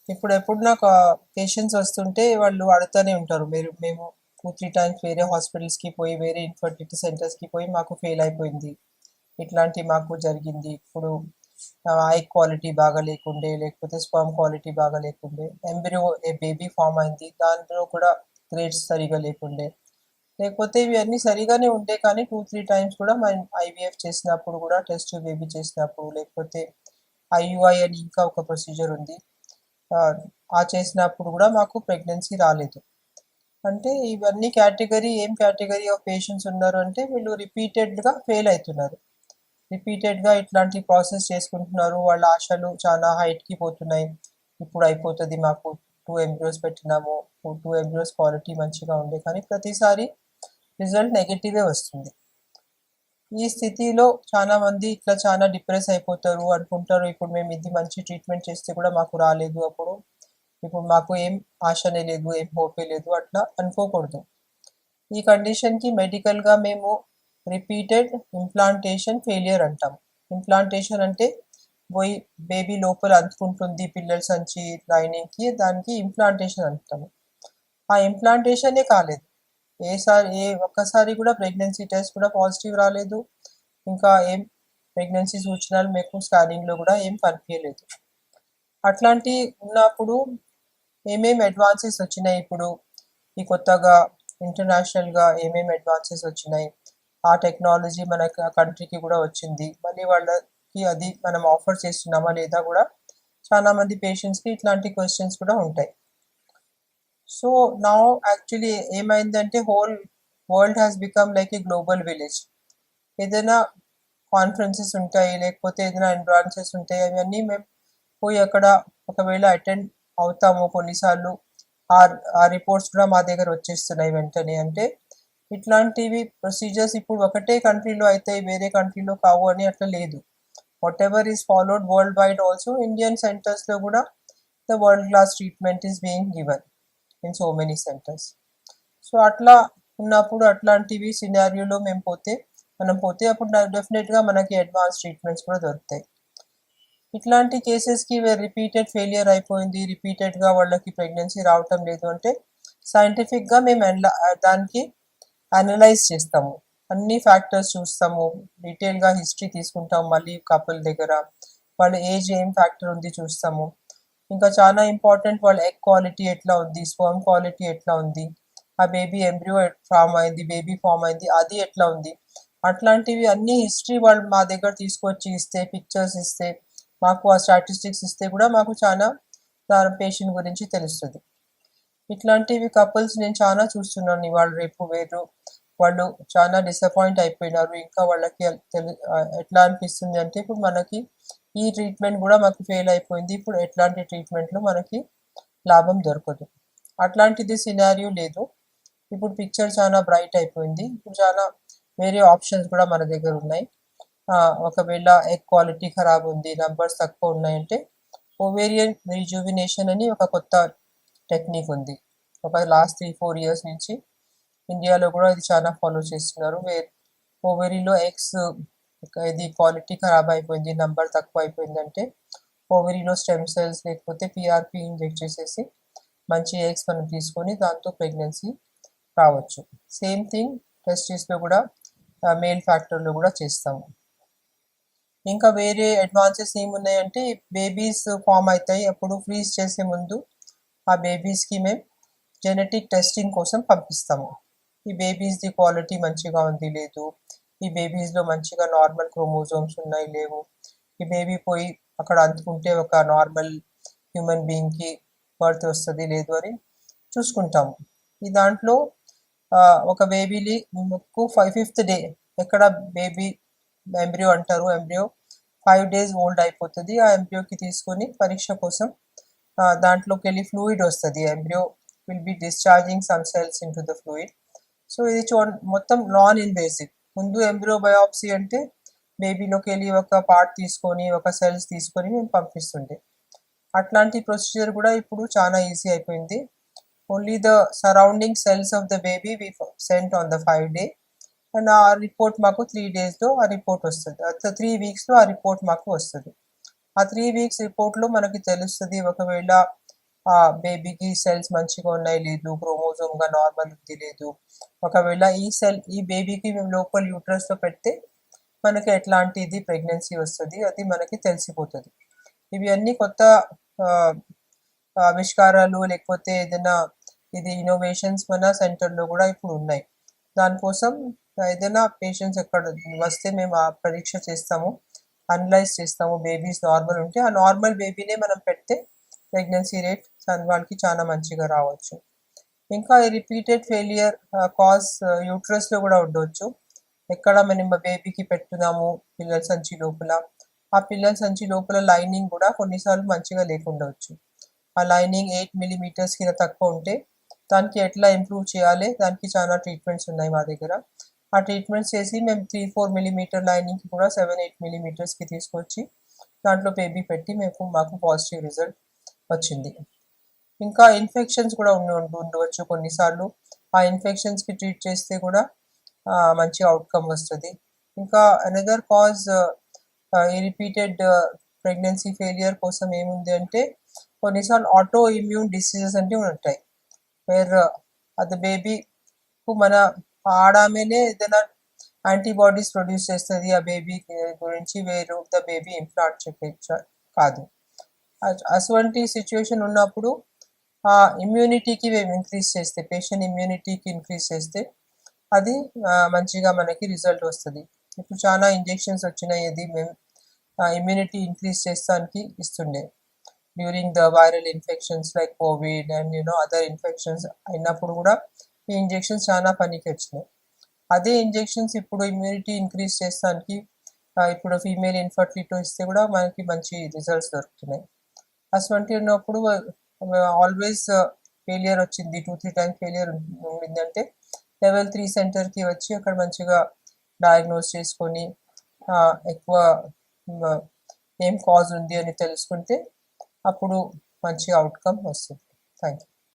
ఇప్పుడు ఎప్పుడు నాకు పేషెంట్స్ వస్తుంటే వాళ్ళు అడుగుతూనే ఉంటారు. మేము 2, 3 టైమ్స్ వేరే హాస్పిటల్స్‌కి పోయి, వేరే ఇన్ఫర్టిలిటీ సెంటర్స్‌కి పోయి మాకు ఫెయిల్ అయిపోయింది. ఇట్లాంటి మాకు జరిగింది. ఇప్పుడు ఐ క్వాలిటీ బాగా లేకుండే, లేకపోతే స్పెర్మ్ క్వాలిటీ బాగా లేకుండే, ఎంబ్రియో బేబీ ఫార్మ్ అయింది. దాంట్లో కూడా గ్రేడ్స్ సరిగ్గా లేకుండే. లేకపోతే ఇవన్నీ సరిగానే ఉండే కానీ 2, 3 టైమ్స్ కూడా మనం ఐవీఎఫ్ చేసినప్పుడు కూడా టెస్ట్ ట్యూబ్ బేబీ చేసినప్పుడు లేకపోతే ఐయుఐ అని ఇంకా ఒక ప్రొసీజర్ ఉంది. ఆ చేసినప్పుడు కూడా మాకు ప్రెగ్నెన్సీ రాలేదు. అంటే ఇవన్నీ ఏం కేటగిరీ ఆఫ్ పేషెంట్స్ ఉన్నారు అంటే వీళ్ళు రిపీటెడ్‌గా ఫెయిల్ అవుతున్నారు. రిపీటెడ్‌గా ఇట్లాంటి ప్రాసెస్ చేసుకుంటున్నారు. వాళ్ళ ఆశలు చాలా హైట్‌కి పోతున్నాయి. ఇప్పుడు అయిపోతది మాకు 2 ఎంబ్రియోస్ పెట్టినాము. 2 ఎంబ్రియోస్ క్వాలిటీ మంచిగా ఉండే కానీ ప్రతిసారి రిజల్ట్ నెగెటివే వస్తుంది. ఈ స్థితిలో చాలా మంది ఇట్లా చాలా డిప్రెస్ అయిపోతారు. అనుకుంటారు ఇప్పుడు మేము ఇది మంచి ట్రీట్మెంట్ చేస్తే కూడా మాకు రాలేదు అప్పుడు. ఇప్పుడు మాకు ఏం ఆశనే లేదు, ఏం హోపే లేదు అట్లా అనుకోకూడదు. ఈ కండిషన్‌కి మెడికల్‌గా మేము రిపీటెడ్ ఇంప్లాంటేషన్ ఫెయిల్యూర్ అంటాం. ఇంప్లాంటేషన్ అంటే పోయి బేబీ లోపల అంటుకుంటుంది పిల్లల సంచి లైనింగ్‌కి దానికి ఇంప్లాంటేషన్ అంటాము. ఆ ఇంప్లాంటేషనే కాలేదు. ఒక్కసారి కూడా ప్రెగ్నెన్సీ టెస్ట్ కూడా పాజిటివ్ రాలేదు. ఇంకా ఏం ప్రెగ్నెన్సీ సూచనలు మీకు స్కానింగ్‌లో కూడా ఏం కనిపియలేదు. అట్లాంటి ఉన్నప్పుడు ఏమేం అడ్వాన్సెస్ వచ్చినాయి ఇప్పుడు ఈ కొత్తగా ఇంటర్నేషనల్‌గా ఏమేం అడ్వాన్సెస్ వచ్చినాయి. ఆ టెక్నాలజీ మన కంట్రీకి కూడా వచ్చింది. మళ్ళీ వాళ్ళకి అది మనం ఆఫర్ చేస్తున్నామా లేదా కూడా చాలా మంది పేషెంట్స్‌కి ఇట్లాంటి క్వెషన్స్ కూడా ఉంటాయి. సో నౌ యాక్చువల్లీ ఏమైందంటే whole world has become like a global village. ఏదైనా కాన్ఫరెన్సెస్ ఉంటాయి లేకపోతే ఏదైనా అడ్వాన్సెస్ ఉంటాయి అవన్నీ మేము పోయి అక్కడ ఒకవేళ అటెండ్ అవుతాము కొన్నిసార్లు ఆ ఆ రిపోర్ట్స్ కూడా మా దగ్గర వచ్చేస్తున్నాయి వెంటనే. అంటే ఇట్లాంటివి ప్రొసీజర్స్ ఇప్పుడు ఒకటే కంట్రీలో అయితే వేరే కంట్రీలో కావు అని అట్లా లేదు. Whatever is followed worldwide also Indian సెంటర్స్లో కూడా the world class treatment is being given in so many centres. So అట్లా ఉన్నప్పుడు అట్లాంటివి సినారియోలో మనం పోతే అప్పుడు డెఫినెట్గా మనకి అడ్వాన్స్ ట్రీట్మెంట్స్ కూడా దొరుకుతాయి. ఇట్లాంటి కేసెస్కి రిపీటెడ్ ఫెయిలియర్ అయిపోయింది, రిపీటెడ్గా వాళ్ళకి ప్రెగ్నెన్సీ రావటం లేదు అంటే సైంటిఫిక్గా మేము దానికి అనలైజ్ చేస్తాము. అన్ని ఫ్యాక్టర్స్ చూస్తాము, డీటెయిల్గా హిస్టరీ తీసుకుంటాం మళ్ళీ కపుల్ దగ్గర వాళ్ళ ఏజ్ ఏం ఫ్యాక్టర్ ఉంది చూస్తాము. ఇంకా చాలా ఇంపార్టెంట్ వాళ్ళ ఎగ్ క్వాలిటీ ఎట్లా ఉంది, స్పర్మ్ క్వాలిటీ ఎట్లా ఉంది, ఆ బేబీ ఎంబ్రియో బేబీ ఫామ్ అయింది అది ఎట్లా ఉంది. అట్లాంటివి అన్ని హిస్టరీ వాళ్ళు మా దగ్గర తీసుకొచ్చి ఇస్తే, పిక్చర్స్ ఇస్తే, మాకు ఆ స్టాటిస్టిక్స్ ఇస్తే కూడా మాకు చాలా పేషెంట్ గురించి తెలుస్తుంది. ఇట్లాంటివి కపుల్స్ నేను చాలా చూస్తున్నాను ఇవాళ రేపు వాళ్ళు చాలా డిసప్పాయింట్ అయిపోయినారు. ఇంకా వాళ్ళకి ఎట్లా అనిపిస్తుంది అంటే ఇప్పుడు మనకి ఈ ట్రీట్మెంట్ కూడా మాకు ఫెయిల్ అయిపోయింది, ఇప్పుడు ఎట్లాంటి ట్రీట్మెంట్లో మనకి లాభం దొరకదు. అట్లాంటిది సినారియో లేదు. ఇప్పుడు పిక్చర్ చాలా బ్రైట్ అయిపోయింది. ఇప్పుడు చాలా వేరే ఆప్షన్స్ కూడా మన దగ్గర ఉన్నాయి. ఒకవేళ ఎగ్ క్వాలిటీ ఖరాబ్ ఉంది, నంబర్స్ తక్కువ ఉన్నాయంటే ఓవేరియన్ రీజువినేషన్ అని ఒక కొత్త టెక్నిక్ ఉంది. ఒక లాస్ట్ 3-4 ఇయర్స్ నుంచి ఇండియాలో కూడా ఇది చాలా ఫాలో చేస్తున్నారు. ఓవరీలో ఎగ్స్ ఇది క్వాలిటీ ఖరాబ్ అయిపోయింది, నంబర్ తక్కువ అయిపోయిందంటే ఓవరీలో స్టెమ్ సెల్స్ లేకపోతే పిఆర్పి ఇంజెక్ట్ చేసేసి మంచి ఎగ్స్ మనం తీసుకొని దాంతో ప్రెగ్నెన్సీ రావచ్చు. సేమ్ థింగ్ టెస్టిస్లో కూడా మేల్ ఫ్యాక్టర్లో కూడా చేస్తాము. ఇంకా వేరే అడ్వాన్సెస్ ఏమున్నాయంటే బేబీస్ ఫామ్ అవుతాయి అప్పుడు ఫ్రీజ్ చేసే ముందు ఆ బేబీస్కి మేము జెనెటిక్ టెస్టింగ్ కోసం పంపిస్తాము. ఈ బేబీస్ది క్వాలిటీ మంచిగా ఉంది లేదు, ఈ బేబీస్లో మంచిగా నార్మల్ క్రోమోజోమ్స్ ఉన్నాయి లేవు, ఈ బేబీ పోయి అక్కడ అందుకుంటే ఒక నార్మల్ హ్యూమన్ బీయింగ్కి బర్త్ వస్తుంది లేదు అని చూసుకుంటాము. ఈ దాంట్లో ఒక బేబీని మీకు 5th డే ఎక్కడ బేబీ ఎంబ్రియో అంటారు, ఎంబ్రియో 5 days ఓల్డ్ అయిపోతుంది. ఆ ఎంబ్రియోకి తీసుకొని పరీక్ష కోసం దాంట్లోకి వెళ్ళి ఫ్లూయిడ్ వస్తుంది. Embryo will be discharging some cells in to the fluid. So ఇది మొత్తం నాన్ ఇన్వేసివ్. ముందు ఎంబ్రియో బయాప్సీ అంటే బేబీలోకి వెళ్ళి ఒక పార్ట్ తీసుకొని ఒక సెల్స్ తీసుకొని మేము పంపిస్తుండే. అట్లాంటి ప్రొసీజర్ కూడా ఇప్పుడు చాలా ఈజీ అయిపోయింది. Only the surrounding cells of the baby we sent on the 5 day and ఆ రిపోర్ట్ మాకు 3 daysలో ఆ రిపోర్ట్ వస్తుంది. 3 weeksలో ఆ రిపోర్ట్ మాకు వస్తుంది. ఆ 3 weeks రిపోర్ట్లో మనకి తెలుస్తుంది ఒకవేళ ఆ బేబీకి సెల్స్ మంచిగా ఉన్నాయి లేదు, క్రోమోజోమ్గా నార్మల్ ఉంది లేదు, ఒకవేళ ఈ బేబీకి మేము లోపల యూట్రస్లో పెడితే మనకి ఎట్లాంటిది ప్రెగ్నెన్సీ వస్తుంది అది మనకి తెలిసిపోతుంది. ఇవి అన్ని కొత్త ఆ, ఆవిష్కారాలు లేకపోతే ఏదైనా ఇది ఇన్నోవేషన్స్ మన సెంటర్లో కూడా ఇప్పుడు ఉన్నాయి. దానికోసం ఏదైనా పేషెంట్స్ ఎక్కడ వస్తే మేము ఆ పరీక్ష చేస్తాము, అనలైజ్ చేస్తాము. బేబీస్ నార్మల్ ఉంటే ఆ నార్మల్ బేబీనే మనం పెడితే ప్రెగ్నెన్సీ రేట్ వాళ్ళకి చాలా మంచిగా రావచ్చు. ఇంకా ఈ రిపీటెడ్ ఫెయిలియర్ కాజ్ యూట్రస్లో కూడా ఉండవచ్చు. ఎక్కడ మనం బేబీకి పెట్టున్నాము పిల్లల సంచి లోపల, ఆ పిల్లల సంచి లోపల లైనింగ్ కూడా కొన్నిసార్లు మంచిగా లేకుండవచ్చు. ఆ లైనింగ్ 8 mm కింద తక్కువ ఉంటే దానికి ఎట్లా ఇంప్రూవ్ చేయాలి, దానికి చాలా ట్రీట్మెంట్స్ ఉన్నాయి మా దగ్గర. ఆ ట్రీట్మెంట్స్ చేసి మేము 3-4 mm లైనింగ్కి కూడా 7-8 mm తీసుకొచ్చి దాంట్లో బేబీ పెట్టి మాకు పాజిటివ్ రిజల్ట్ వచ్చింది. ఇంకా ఇన్ఫెక్షన్స్ కూడా ఉండవచ్చు కొన్నిసార్లు. ఆ ఇన్ఫెక్షన్స్కి ట్రీట్ చేస్తే కూడా మంచి అవుట్కమ్ వస్తుంది. ఇంకా అనదర్ కాజ్ ఈ రిపీటెడ్ ప్రెగ్నెన్సీ ఫెయిలియర్ కోసం ఏముంది అంటే కొన్నిసార్లు ఆటో ఇమ్యూన్ డిసీజెస్ అంటే ఉంటాయి. వేర్ అది బేబీకు మన ఆడామేనే ఏదైనా యాంటీబాడీస్ ప్రొడ్యూస్ చేస్తుంది ఆ బేబీ గురించి, వేరు ద బేబీ ఇంప్లాంట్ కాదు. అటువంటి సిచ్యువేషన్ ఉన్నప్పుడు ఆ ఇమ్యూనిటీకి మేము ఇంక్రీజ్ చేస్తే, పేషెంట్ ఇమ్యూనిటీకి ఇంక్రీజ్ చేస్తే అది మంచిగా మనకి రిజల్ట్ వస్తుంది. ఇప్పుడు చాలా ఇంజెక్షన్స్ వచ్చినాయి, అది మేము ఇమ్యూనిటీ ఇంక్రీజ్ చేస్తానికి ఇస్తుండే during the viral infections like Covid and other infections అయినప్పుడు కూడా ఈ ఇంజెక్షన్స్ చాలా పనికి వచ్చినాయి. అదే ఇంజెక్షన్స్ ఇప్పుడు ఇమ్యూనిటీ ఇంక్రీజ్ చేస్తానికి ఇప్పుడు ఫీమేల్ ఇన్ఫర్టిలిటీ ఇస్తే కూడా మనకి మంచి రిజల్ట్స్ దొరుకుతున్నాయి. అటువంటి ఉన్నప్పుడు ఆల్వేస్ ఫెయిలియర్ వచ్చింది 2-3 టైమ్స్ ఫెయిలియర్ ఉండిందంటే లెవెల్ 3 సెంటర్కి వచ్చి అక్కడ మంచిగా డయాగ్నోస్ చేసుకొని ఎక్కువ ఏం కాజ్ ఉంది అని తెలుసుకుంటే అప్పుడు మంచి అవుట్కమ్ వస్తుంది. Thank you.